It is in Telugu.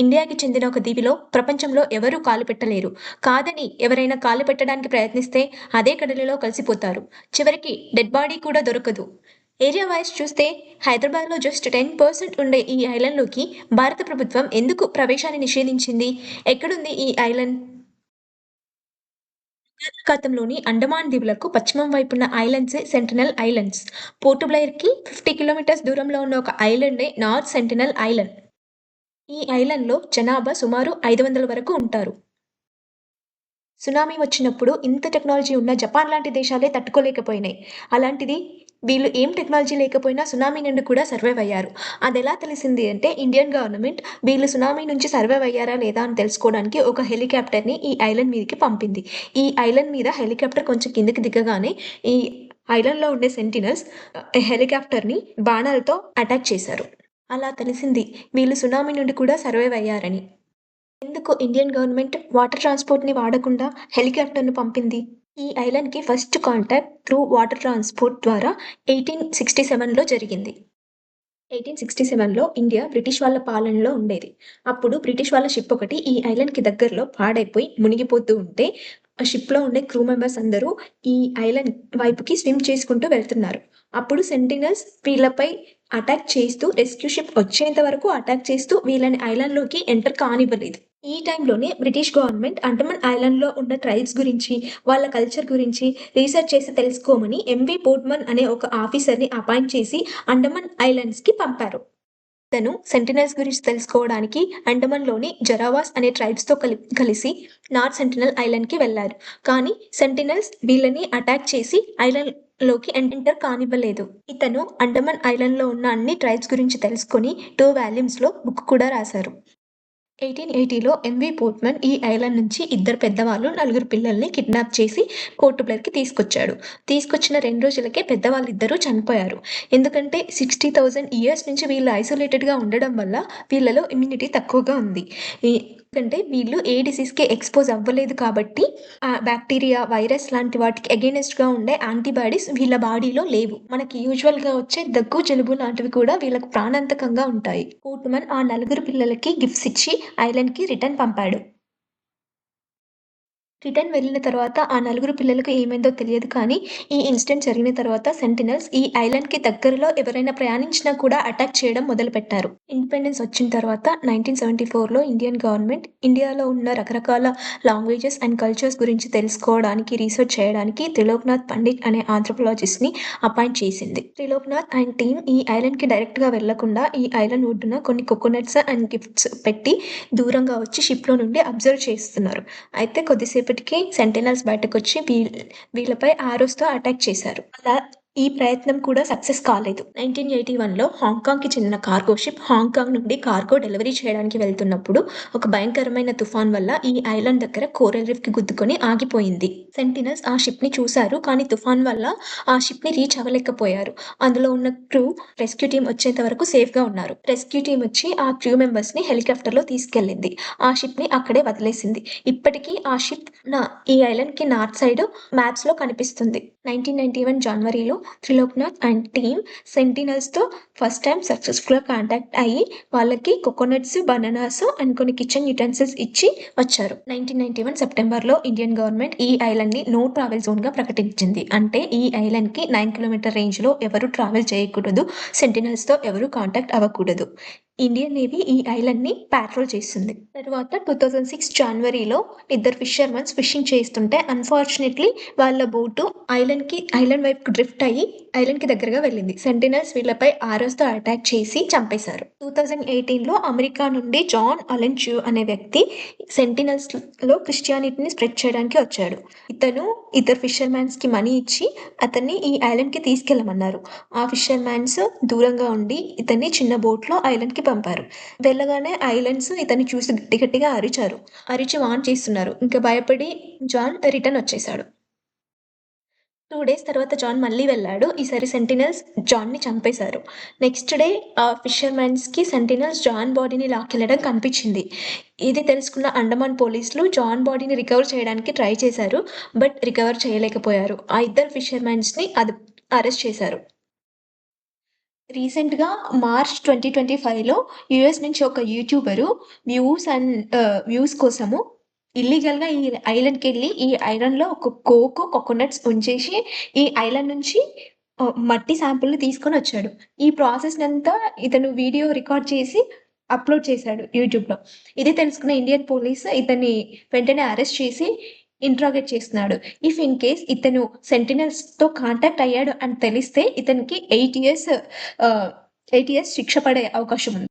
ఇండియాకి చెందిన ఒక దీవిలో ప్రపంచంలో ఎవరూ కాలు పెట్టలేరు. కాదని ఎవరైనా కాలు పెట్టడానికి ప్రయత్నిస్తే అదే కడలిలో కలిసిపోతారు. చివరికి డెడ్ బాడీ కూడా దొరకదు. ఏరియా వైస్ చూస్తే హైదరాబాద్‌లో జస్ట్ 10% ఉండే ఈ ఐలాండ్‌లోకి భారత ప్రభుత్వం ఎందుకు ప్రవేశాన్ని నిషేధించింది? ఎక్కడుంది ఈ ఐలాండ్? బంగాళాఖాతంలోని అండమాన్ దీవులకు పశ్చిమం వైపున్న ఐలాండ్సే సెంటినల్ ఐలాండ్స్. పోర్ట్ బ్లెయిర్‌కి 50 కిలోమీటర్స్ దూరంలో ఉన్న ఒక ఐలాండే నార్త్ సెంటినల్ ఐలాండ్. ఈ ఐలాండ్‌లో జనాభా సుమారు 500 వరకు ఉంటారు. సునామీ వచ్చినప్పుడు ఇంత టెక్నాలజీ ఉన్న జపాన్ లాంటి దేశాలే తట్టుకోలేకపోయినాయి. అలాంటిది వీళ్ళు ఏం టెక్నాలజీ లేకపోయినా సునామీ నుండి కూడా సర్వైవ్ అయ్యారు. అదెలా తెలిసింది అంటే ఇండియన్ గవర్నమెంట్ వీళ్ళు సునామీ నుంచి సర్వైవ్ అయ్యారా లేదా అని తెలుసుకోవడానికి ఒక హెలికాప్టర్‌ని ఈ ఐలాండ్ మీదకి పంపింది. ఈ ఐలాండ్ మీద హెలికాప్టర్ కొంచెం కిందకి దిగగానే ఈ ఐలాండ్‌లో ఉండే సెంటినల్స్ హెలికాప్టర్‌ని బాణాలతో అటాక్ చేశారు. అలా తెలిసింది వీళ్ళు సునామీ నుండి కూడా సర్వైవ్ అయ్యారని. ఎందుకు ఇండియన్ గవర్నమెంట్ వాటర్ ట్రాన్స్‌పోర్ట్‌ని వాడకుండా హెలికాప్టర్‌ను పంపింది? ఈ ఐలాండ్‌కి first contact through water transport ద్వారా 1867లో జరిగింది. 1867లో ఇండియా బ్రిటిష్ వాళ్ళ పాలనలో ఉండేది. అప్పుడు బ్రిటిష్ వాళ్ళ షిప్ ఒకటి ఈ ఐలాండ్‌కి దగ్గరలో పాడైపోయి మునిగిపోతూ ఉంటే, ఆ షిప్‌లో ఉండే క్రూ మెంబర్స్ అందరూ ఈ ఐలాండ్ వైపుకి స్విమ్ చేసుకుంటూ వెళ్తున్నారు. అప్పుడు సెంటినల్స్ వీళ్ళపై అటాక్ చేస్తూ రెస్క్యూ షిప్ వచ్చేంత వరకు అటాక్ చేస్తూ వీళ్ళని ఐలాండ్‌లోకి ఎంటర్ కానివ్వలేదు. ఈ టైంలోనే బ్రిటిష్ గవర్నమెంట్ అండమాన్ ఐలాండ్‌లో ఉన్న ట్రైబ్స్ గురించి, వాళ్ళ కల్చర్ గురించి రీసెర్చ్ చేసి తెలుసుకోమని ఎంవి పోర్ట్‌మన్ అనే ఒక ఆఫీసర్‌ని అపాయింట్ చేసి అండమాన్ ఐలాండ్స్‌కి పంపారు. తను సెంటినల్స్ గురించి తెలుసుకోవడానికి అండమాన్‌లోని జరావాస్ అనే ట్రైబ్స్‌తో కలిసి నార్త్ సెంటినల్ ఐలాండ్‌కి వెళ్లారు. కానీ సెంటినల్స్ వీళ్ళని అటాక్ చేసి ఐలాండ్‌లోకి ఎంటర్ కానివ్వలేదు. ఇతను అండమాన్ ఐలాండ్‌లో ఉన్న అన్ని ట్రైబ్స్ గురించి తెలుసుకొని 2 వాల్యూమ్స్‌లో బుక్ కూడా రాశారు. 1880లో ఎంవి పోర్ట్‌మన్ ఈ ఐలాండ్ నుంచి ఇద్దరు పెద్దవాళ్ళు, నలుగురు పిల్లల్ని కిడ్నాప్ చేసి పోర్ట్ బ్లెయిర్‌కి తీసుకొచ్చాడు. తీసుకొచ్చిన 2 రోజులకే పెద్దవాళ్ళిద్దరూ చనిపోయారు. ఎందుకంటే 60,000 ఇయర్స్ నుంచి వీళ్ళు ఐసోలేటెడ్‌గా ఉండడం వల్ల వీళ్ళలో ఇమ్యూనిటీ తక్కువగా ఉంది. ఎందుకంటే వీళ్ళు ఏ డిసీజ్‌కి ఎక్స్‌పోజ్ అవ్వలేదు కాబట్టి బాక్టీరియా, వైరస్ లాంటి వాటికి అగైనెస్ట్‌గా ఉండే యాంటీబాడీస్ వీళ్ళ బాడీలో లేవు. మనకి యూజువల్‌గా వచ్చే దగ్గు, జలుబు లాంటివి కూడా వీళ్ళకి ప్రాణాంతకంగా ఉంటాయి. పోర్ట్‌మన్ ఆ నలుగురు పిల్లలకి గిఫ్ట్స్ ఇచ్చి ఐలాండ్‌కి రిటర్న్ పంపాడు. రిటర్న్ వెళ్ళిన తర్వాత ఆ నలుగురు పిల్లలకు ఏమైందో తెలియదు కానీ, ఈ ఇన్సిడెంట్ జరిగిన తర్వాత సెంటినల్స్ ఈ ఐలాండ్‌కి దగ్గరలో ఎవరైనా ప్రయాణించినా కూడా అటాక్ చేయడం మొదలుపెట్టారు. ఇండిపెండెన్స్ వచ్చిన తర్వాత 1974లో ఇండియన్ గవర్నమెంట్ ఇండియాలో ఉన్న రకరకాల లాంగ్వేజెస్ అండ్ కల్చర్స్ గురించి తెలుసుకోవడానికి, రీసెర్చ్ చేయడానికి త్రిలోక్‌నాథ్ పండిట్ అనే ఆంథ్రోపోలాజిస్ట్‌ని అపాయింట్ చేసింది. త్రిలోక్‌నాథ్ అండ్ టీమ్ ఈ ఐలాండ్‌కి డైరెక్ట్‌గా వెళ్ళకుండా ఈ ఐలాండ్ ఒడ్డున కొన్ని కోకోనట్స్ అండ్ గిఫ్ట్స్ పెట్టి దూరంగా వచ్చి షిప్‌లో నుండి అబ్జర్వ్ చేస్తున్నారు. అయితే కొద్దిసేపటికి సెంటినల్స్ బయటకొచ్చి వీళ్ళపై ఆరోస్‌తో అటాక్ చేశారు. అలా ఈ ప్రయత్నం కూడా సక్సెస్ కాలేదు. 1981లో హాంకాంగ్‌కి చెందిన కార్గో షిప్ హాంకాంగ్ నుండి కార్గో డెలివరీ చేయడానికి వెళ్తున్నప్పుడు ఒక భయంకరమైన తుఫాన్ వల్ల ఈ ఐలాండ్ దగ్గర కోరల్ రీఫ్‌కి గుద్దుకొని ఆగిపోయింది. సెంటినల్స్ ఆ షిప్‌ని చూసారు. కానీ తుఫాన్ వల్ల ఆ షిప్‌ని రీచ్ అవ్వలేకపోయారు. అందులో ఉన్న క్రూ రెస్క్యూ టీమ్ వచ్చేంత వరకు సేఫ్‌గా ఉన్నారు. రెస్క్యూ టీమ్ వచ్చి ఆ క్రూ మెంబర్స్‌ని హెలికాప్టర్‌లో తీసుకెళ్ళింది. ఆ షిప్‌ని అక్కడే వదిలేసింది. ఇప్పటికీ ఆ షిప్ ఈ ఐలాండ్‌కి నార్త్ సైడ్ మ్యాప్స్‌లో కనిపిస్తుంది. 1991 జనవరిలో త్రిలోక్‌నాథ్ అండ్ టీమ్ సెంటినల్స్‌తో ఫస్ట్ టైమ్ సక్సెస్‌ఫుల్‌గా కాంటాక్ట్ అయ్యి వాళ్ళకి కోకోనట్స్, బనానాస్ అండ్ కొన్ని కిచెన్ యుటెన్సిల్స్ ఇచ్చి వచ్చారు. 1991 సెప్టెంబర్‌లో ఇండియన్ గవర్నమెంట్ ఈ ఐలాండ్‌ని నో ట్రావెల్ జోన్‌గా ప్రకటించింది. అంటే ఈ ఐలాండ్‌కి 9 కిలోమీటర్ రేంజ్‌లో ఎవరు ట్రావెల్ చేయకూడదు. సెంటినల్స్‌తో ఎవరు కాంటాక్ట్ అవ్వకూడదు. ఇండియన్ నేవీ ఈ ఐలాండ్‌ని పాట్రోల్ చేస్తుంది. తరువాత 2006 జనవరిలో ఇద్దరు ఫిషర్‌మన్స్ ఫిషింగ్ చేస్తుంటే అన్‌ఫార్చునేట్‌లీ వాళ్ళ బోటు ఐలాండ్ వైపుకి డ్రిఫ్ట్ అయ్యి ఐలాండ్‌కి దగ్గరగా వెళ్ళింది. సెంటినల్స్ వీళ్ళపై ఆరోస్‌తో అటాక్ చేసి చంపేశారు. 2018లో అమెరికా నుండి జాన్ అలెన్ చ్యూ అనే వ్యక్తి సెంటినల్స్‌లో క్రిస్టియానిటీని స్ప్రెడ్ చేయడానికి వచ్చాడు. ఇతను ఇద్దరు ఫిషర్‌మాన్స్‌కి మనీ ఇచ్చి అతన్ని ఈ ఐలాండ్‌కి తీసుకెళ్ళమన్నారు. ఆ ఫిషర్‌మాన్స్ దూరంగా ఉండి ఇతన్ని చిన్న బోట్‌లో ఐలాండ్‌కి పంపారు. వెళ్ళగానే ఐలాండ్స్ ఇతన్ని చూసి గట్టి గట్టిగా అరిచారు. అరిచి వార్న్ చేస్తున్నారు. ఇంక భయపడి జాన్ రిటర్న్ వచ్చేసాడు. 2 డేస్ తర్వాత జాన్ మళ్ళీ వెళ్ళాడు. ఈసారి సెంటినల్స్ జాన్‌ని చంపేశారు. నెక్స్ట్ డే ఫిషర్‌మాన్స్‌కి సెంటినల్స్ జాన్ బాడీని లాక్కెళ్లడం కనిపించింది. ఇది తెలుసుకున్న అండమాన్ పోలీసులు జాన్ బాడీని రికవర్ చేయడానికి ట్రై చేశారు. బట్ రికవర్ చేయలేకపోయారు. ఆ ఇద్దరు ఫిషర్‌మాన్స్‌ని అరెస్ట్ చేశారు. రీసెంట్‌గా మార్చ్ 2025లో యూఎస్ నుంచి ఒక యూట్యూబరు వ్యూస్ కోసము ఇల్లీగల్‌గా ఈ ఐలాండ్‌కెళ్ళి ఈ ఐలాండ్‌లో ఒక కోకోనట్స్ ఉంచేసి ఈ ఐలాండ్ నుంచి మట్టి శాంపుల్‌ని తీసుకొనొచ్చాడు. ఈ ప్రాసెస్‌నంతా ఇతను వీడియో రికార్డ్ చేసి అప్‌లోడ్ చేశాడు యూట్యూబ్‌లో. ఇది తెలుసుకున్న ఇండియన్ పోలీస్ ఇతన్ని వెంటనే అరెస్ట్ చేసి ఇంట్రాగేట్ చేస్తున్నాడు. ఇఫ్ ఇన్ కేస్ ఇతను సెంటినెల్స్‌తో కాంటాక్ట్ అయ్యాడు అని తెలిస్తే ఇతనికి 8 ఇయర్స్ 8 ఇయర్స్ శిక్ష పడే అవకాశం ఉంది.